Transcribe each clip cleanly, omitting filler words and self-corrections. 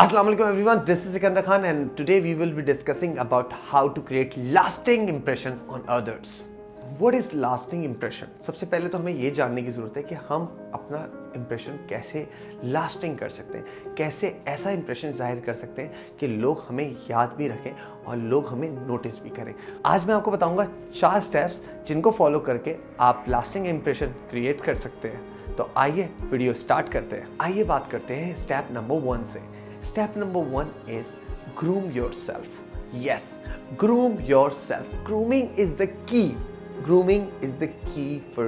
Assalamualaikum everyone, this is Sikandar Khan and today we will be discussing about how to create lasting impression on others. What is lasting impression? सबसे पहले तो हमें ये जानने की ज़रूरत है कि हम अपना इम्प्रेशन कैसे लास्टिंग कर सकते हैं, कैसे ऐसा इम्प्रेशन जाहिर कर सकते हैं कि लोग हमें याद भी रखें और लोग हमें नोटिस भी करें। आज मैं आपको बताऊंगा 4 स्टेप्स जिनको फॉलो करके आप लास्टिंग इम्प्रेशन क्रिएट कर सकते हैं। तो आइए वीडियो स्टार्ट करते हैं। आइए बात करते हैं स्टेप नंबर 1 से। Step number 1 is groom yourself. Yes, groom yourself. Grooming is the key. Grooming is the key for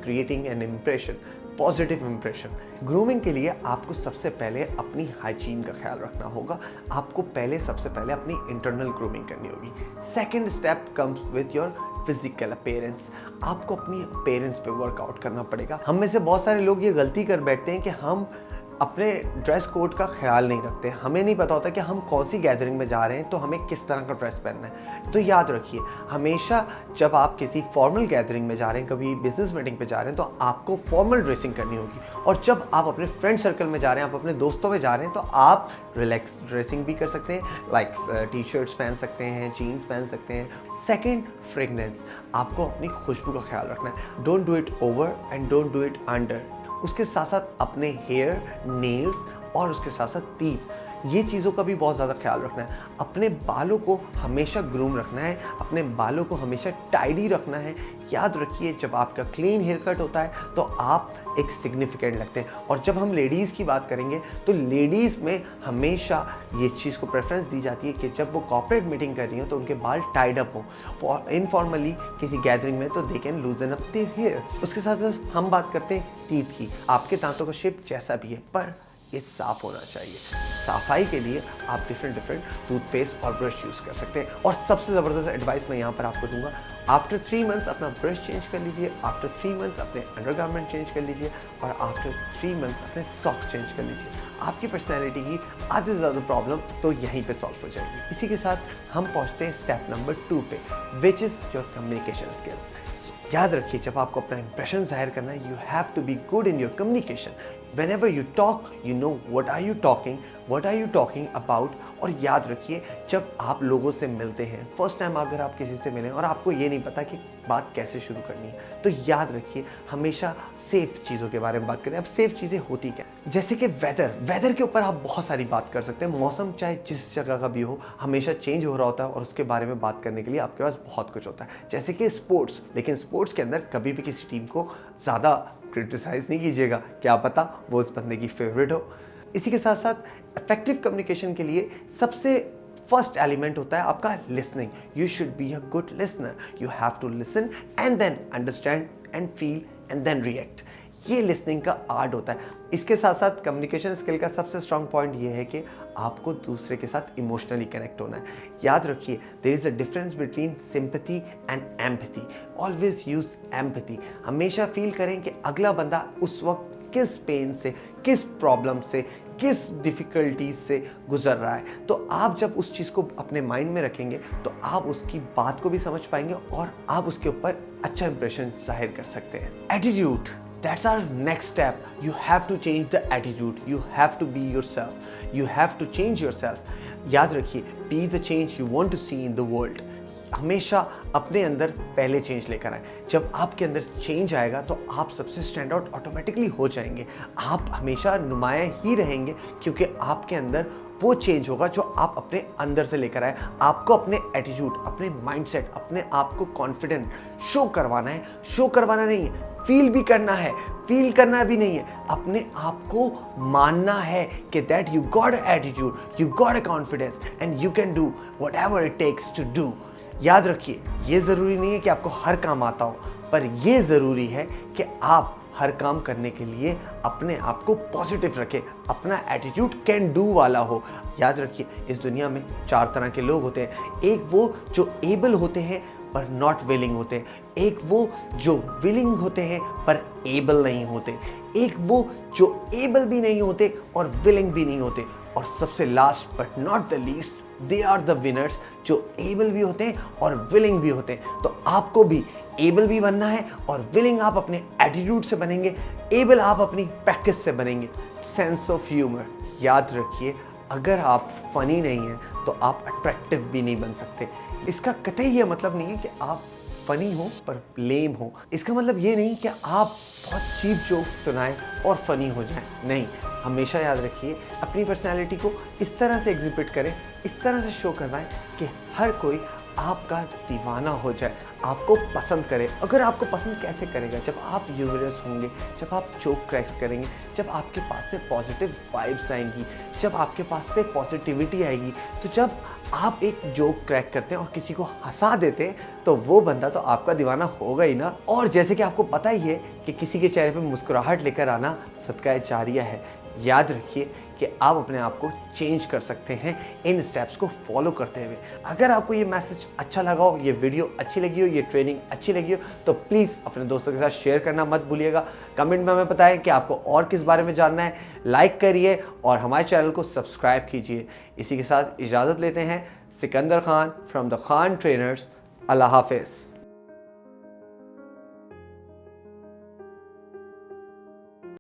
creating an impression, positive impression. Grooming के लिए आपको सबसे पहले अपनी हाइजीन का ख्याल रखना होगा। आपको सबसे पहले अपनी इंटरनल ग्रूमिंग करनी होगी। Second step comes with your physical appearance. आपको अपनी अपीयरेंस पे वर्कआउट करना पड़ेगा। हम में से बहुत सारे लोग ये गलती कर बैठते हैं कि हम अपने ड्रेस कोड का ख्याल नहीं रखते। हमें नहीं पता होता कि हम कौन सी गैदरिंग में जा रहे हैं तो हमें किस तरह का ड्रेस पहनना है। तो याद रखिए, हमेशा जब आप किसी फॉर्मल गैदरिंग में जा रहे हैं, कभी बिजनेस मीटिंग पे जा रहे हैं, तो आपको फॉर्मल ड्रेसिंग करनी होगी। और जब आप अपने फ्रेंड सर्कल में जा रहे हैं, आप अपने दोस्तों में जा रहे हैं, तो आप रिलैक्स ड्रेसिंग भी कर सकते हैं, लाइक टी शर्ट्स पहन सकते हैं, जीन्स पहन सकते हैं। Second, fragrance. आपको अपनी खुशबू का ख्याल रखना है। Don't do it over and don't do it under. उसके साथ साथ अपने हेयर, नेल्स और उसके साथ साथ टीथ, ये चीज़ों का भी बहुत ज़्यादा ख्याल रखना है। अपने बालों को हमेशा ग्रूम रखना है, अपने बालों को हमेशा टाइडी रखना है। याद रखिए, जब आपका क्लीन हेयर कट होता है तो आप एक सिग्निफिकेंट लगते हैं। और जब हम लेडीज़ की बात करेंगे तो लेडीज़ में हमेशा ये चीज़ को प्रेफरेंस दी जाती है कि जब वो कॉर्पोरेट मीटिंग कर रही हो तो उनके बाल टाइड अप हो। इनफॉर्मली किसी गैदरिंग में तो they can loosen up their hair. उसके साथ साथ हम बात करते हैं टीथ की। आपके दांतों का शेप जैसा भी है, पर ये साफ होना चाहिए। सफाई के लिए आप डिफरेंट टूथपेस्ट और ब्रश यूज़ कर सकते हैं। और सबसे ज़बरदस्त एडवाइस मैं यहाँ पर आपको दूंगा, आफ्टर 3 मंथ्स अपना ब्रश चेंज कर लीजिए, आफ्टर 3 मंथ्स अपने अंडरगारमेंट चेंज कर लीजिए और आफ्टर 3 मंथ्स अपने सॉक्स चेंज कर लीजिए। आपकी पर्सनैलिटी की आधे से ज़्यादा प्रॉब्लम तो यहीं पे सॉल्व हो जाएगी। इसी के साथ हम पहुँचते हैं स्टेप नंबर 2 पे, which is your communication skills. याद रखिए, जब आपको अपना इंप्रेशन जाहिर करना है, you have to be good in your communication. Whenever you talk, you know what are you talking about। और याद रखिए, जब आप लोगों से मिलते हैं, फर्स्ट टाइम अगर आप किसी से मिलें और आपको ये नहीं पता कि बात कैसे शुरू करनी है, तो याद रखिए हमेशा सेफ चीज़ों के बारे में बात करें। अब सेफ चीज़ें होती क्या, जैसे कि वेदर के ऊपर आप बहुत सारी बात कर सकते हैं। मौसम चाहे जिस जगह का भी हो, हमेशा चेंज हो रहा होता है और उसके बारे में बात करने के लिए आपके पास बहुत कुछ होता है। जैसे कि स्पोर्ट्स, लेकिन स्पोर्ट्स के अंदर कभी भी किसी टीम को ज़्यादा क्रिटिसाइज नहीं कीजिएगा, क्या पता वो उस बंदे की फेवरेट हो। इसी के साथ साथ इफेक्टिव कम्युनिकेशन के लिए सबसे फर्स्ट एलिमेंट होता है आपका listening. You should be a good listener. You have to listen and then understand and feel and then react. ये लिसनिंग का आर्ट होता है। इसके साथ साथ कम्युनिकेशन स्किल का सबसे स्ट्रॉन्ग पॉइंट ये है कि आपको दूसरे के साथ इमोशनली कनेक्ट होना है। याद रखिए, there is a difference between sympathy and empathy. Always use empathy. हमेशा फील करें कि अगला बंदा उस वक्त किस पेन से, किस प्रॉब्लम से, किस डिफ़िकल्टीज से गुजर रहा है। तो आप जब उस चीज़ को अपने माइंड में रखेंगे तो आप उसकी बात को भी समझ पाएंगे और आप उसके ऊपर अच्छा इंप्रेशन जाहिर कर सकते हैं। Attitude, that's our next step. You have to change the attitude. You have to be yourself. You have to change yourself. याद रखिए, be the change you want to see in the world. हमेशा अपने अंदर पहले change लेकर आए। जब आपके अंदर चेंज आएगा तो आप सबसे स्टैंड आउट ऑटोमेटिकली हो जाएंगे। आप हमेशा नुमाया ही रहेंगे क्योंकि आपके अंदर वो चेंज होगा जो आप अपने अंदर से लेकर आए। आपको अपने एटीट्यूड, अपने माइंडसेट, अपने आप को कॉन्फिडेंट शो करवाना है। शो करवाना नहीं है, फील भी करना है। फील करना भी नहीं है, अपने आप को मानना है कि that you got a attitude, you got a confidence and you can do whatever it takes to do. याद रखिए, ये ज़रूरी नहीं है कि आपको हर काम आता हो, पर ये ज़रूरी है कि आप हर काम करने के लिए अपने आप को पॉजिटिव रखें, अपना एटीट्यूड कैन डू वाला हो। याद रखिए, इस दुनिया में 4 तरह के लोग होते हैं। एक वो जो एबल होते हैं पर नॉट विलिंग होते हैं, एक वो जो विलिंग होते हैं पर एबल नहीं होते, एक वो जो एबल भी नहीं होते और विलिंग भी नहीं होते, और सबसे last but not the least, they are the winners, जो एबल भी होते हैं और विलिंग भी होते हैं। तो आपको भी एबल भी बनना है और विलिंग आप अपने एटीट्यूड से बनेंगे, एबल आप अपनी प्रैक्टिस से बनेंगे। सेंस ऑफ ह्यूमर, याद रखिए अगर आप फनी नहीं हैं तो आप अट्रैक्टिव भी नहीं बन सकते। इसका कतई ये मतलब नहीं है कि आप फनी हो पर लेम हो। इसका मतलब ये नहीं कि आप बहुत चीप जोक्स सुनाएं और फनी हो जाएं। नहीं, हमेशा याद रखिए अपनी पर्सनैलिटी को इस तरह से एग्जिबिट करें, इस तरह से शो करवाएं कि हर कोई आपका दीवाना हो जाए, आपको पसंद करे। अगर आपको पसंद कैसे करेगा? जब आप ह्यूमरस होंगे, जब आप जोक क्रैक्स करेंगे, जब आपके पास से पॉजिटिव वाइब्स आएंगी, जब आपके पास से पॉजिटिविटी आएगी। तो जब आप एक जोक क्रैक करते हैं और किसी को हंसा देते हैं तो वो बंदा तो आपका दीवाना होगा ही ना। और जैसे कि आपको पता ही है कि किसी के चेहरे पे मुस्कुराहट लेकर आना सदका जारिया है। याद रखिए कि आप अपने आप को चेंज कर सकते हैं इन स्टेप्स को फॉलो करते हुए। अगर आपको ये मैसेज अच्छा लगा हो, ये वीडियो अच्छी लगी हो, ये ट्रेनिंग अच्छी लगी हो, तो प्लीज़ अपने दोस्तों के साथ शेयर करना मत भूलिएगा। कमेंट में हमें बताएं कि आपको और किस बारे में जानना है। लाइक करिए और हमारे चैनल को सब्सक्राइब कीजिए। इसी के साथ इजाज़त लेते हैं। Sikandar Khan from the Khan trainers. अल्लाह हाफिज़।